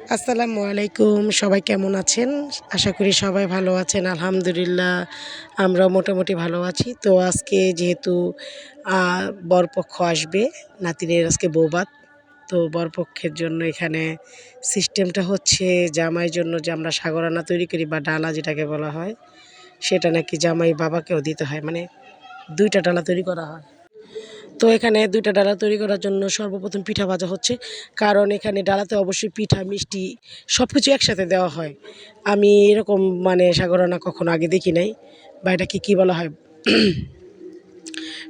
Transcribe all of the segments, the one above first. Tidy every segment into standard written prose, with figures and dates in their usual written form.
আসসালামু আলাইকুম। সবাই কেমন আছেন? আশা করি সবাই ভালো আছেন। আলহামদুলিল্লাহ আমরাও মোটামুটি ভালো আছি। তো আজকে যেহেতু আ বরপক্ষ আসবে, নাতিনের আজকে বৌভাত। তো বরপক্ষের জন্য এখানে সিস্টেমটা হচ্ছে জামাইয়ের জন্য যে আমরা সাগরানা তৈরি করি বা ডালা যেটাকে বলা হয়, সেটা নাকি জামাই বাবাকেও দিতে হয়। মানে ২ টা ডালা তৈরি করা হয়। তো এখানে ২ টা ডালা তৈরি করার জন্য সর্বপ্রথম পিঠা ভাজা হচ্ছে। কারণ এখানে ডালাতে অবশ্যই পিঠা, মিষ্টি সবকিছু একসাথে দেওয়া হয়। আমি এরকম মানে সাগরানা কখনো আগে দেখি নাই, বা এটাকে কি বলা হয়?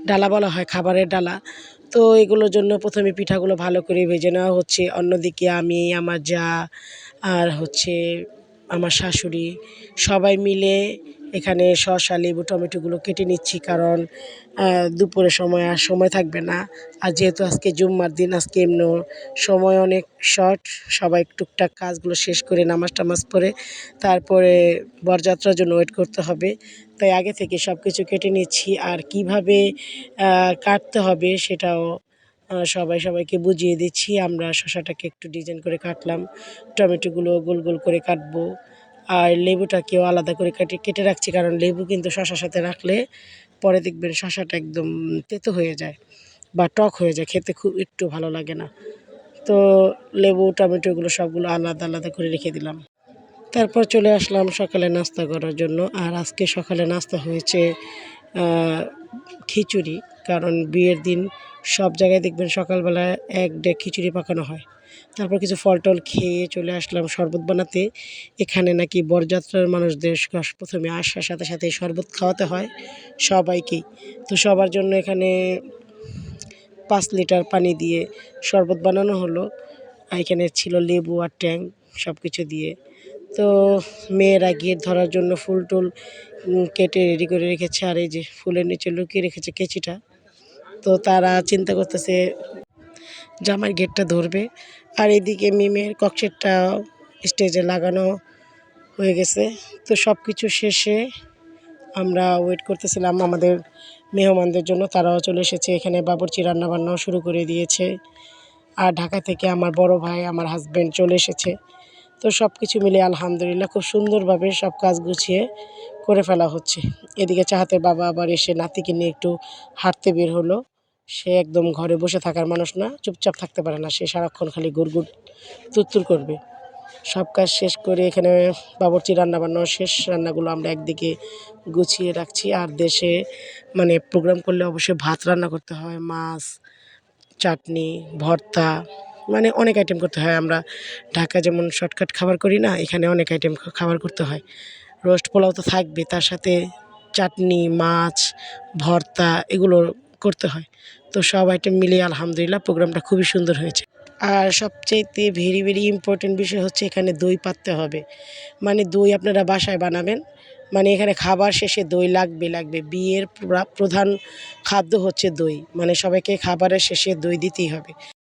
ডালা বলা হয়, খাবারের ডালা। তো এগুলোর জন্য ১ম এ পিঠাগুলো ভালো করে ভেজে নেওয়া হচ্ছে। অন্যদিকে আমি, আমার জা আর হচ্ছে আমার শাশুড়ি সবাই মিলে এখানে শসা, লেবু, টমেটোগুলো কেটে নিচ্ছি। কারণ দুপুরের সময় আর সময় থাকবে না। আর যেহেতু আজকে জুম্মার দিন, আজকে এমনিও সময় অনেক শর্ট। সবাই টুকটাক কাজগুলো শেষ করে নামাজ-টামাজ পড়ে তারপরে বরযাত্রার জন্য ওয়েট করতে হবে। তাই আগে থেকে সব কিছু কেটে নিচ্ছি। আর কীভাবে কাটতে হবে সেটাও সবাইকে বুঝিয়ে দিচ্ছি। আমরা শসাটাকে একটু ডিজাইন করে কাটলাম। টমেটোগুলো গোল, গোল করে কাটবো। আর লেবুটাকেও আলাদা করে কেটে রাখছি। কারণ লেবু কিন্তু শসার সাথে রাখলে পরে দেখবেন শসাটা একদম তেতো হয়ে যায় বা টক হয়ে যায়। খেতে খুব একটু ভালো লাগে না। তো লেবু, টমেটো এগুলো সবগুলো আলাদা, আলাদা করে রেখে দিলাম। তারপর চলে আসলাম সকালে নাস্তা করার জন্য। আর আজকে সকালে নাস্তা হয়েছে আ খিচুড়ি। কারণ বিয়ের দিন সব জায়গায় দেখবেন সকালবেলা ১ ডেক খিচুড়ি পাকানো হয়। তারপর কিছু ফল-টল খেয়ে চলে আসলাম শরবত বানাতে। এখানে নাকি বরযাত্রার মানুষদের ১ম এ আসার সাথে, সাথেই শরবত খাওয়াতে হয় সবাইকেই। তো সবার জন্য এখানে ৫ লিটার পানি দিয়ে শরবত বানানো হলো। এখানে ছিল লেবু আর ট্যাং সবকিছু দিয়ে। তো মেয়েরা গেট ধরার জন্য ফুল-টুল কেটে রেডি করে রেখেছে। আর এই যে ফুলের নিচে লুকিয়ে রেখেছে কেচিটা। তো তারা চিন্তা করতেছে জামাইয়ের গেটটা ধরবে। আর এদিকে মিমের ককশেটটাও স্টেজে লাগানো হয়ে গেছে। তো সবকিছু শেষে আমরা ওয়েট করতেছিলাম আমাদের মেহমানদের জন্য। তারাও চলে এসেছে। এখানে বাবুর্চি রান্নাবান্নাও শুরু করে দিয়েছে। আর ঢাকা থেকে আমার বড় ভাই, আমার হাসব্যান্ড চলে এসেছে। তো সবকিছু মিলিয়ে আলহামদুলিল্লাহ খুব সুন্দরভাবে সব কাজ গুছিয়ে করে ফেলা হচ্ছে। এদিকে চাহাতের বাবা আবার এসে নাতিকে নিয়ে একটু হাঁটতে বের হলো। সে একদম ঘরে বসে থাকার মানুষ না, চুপচাপ থাকতে পারে না। সে সারাক্ষণ খালি গুড়গুড় তুরতুর করবে। সব কাজ শেষ করে এখানে বাবুর্চির রান্নাবান্নাও শেষ। রান্নাগুলো আমরা একদিকে গুছিয়ে রাখছি। আর দেশে মানে প্রোগ্রাম করলে অবশ্যই ভাত রান্না করতে হয়, মাছ, চাটনি, ভর্তা, মানে অনেক আইটেম করতে হয়। আমরা ঢাকায় যেমন শর্টকাট খাবার করি না, এখানে অনেক আইটেম খাবার করতে হয়। রোস্ট পোলাও তো থাকবে, তার সাথে চাটনি, মাছ, ভর্তা এগুলো করতে হয়। তো সব আইটেম মিলিয়ে আলহামদুলিল্লাহ প্রোগ্রামটা খুবই সুন্দর হয়েছে। আর সবচাইতে ভেরি ইম্পোর্টেন্ট বিষয় হচ্ছে এখানে দই পাততে হবে। মানে দই আপনারা বাসায় বানাবেন। মানে এখানে খাবার শেষে দই লাগবে। বিয়ের প্রধান খাদ্য হচ্ছে দই। মানে সবাইকে খাবারের শেষে দই দিতেই হবে।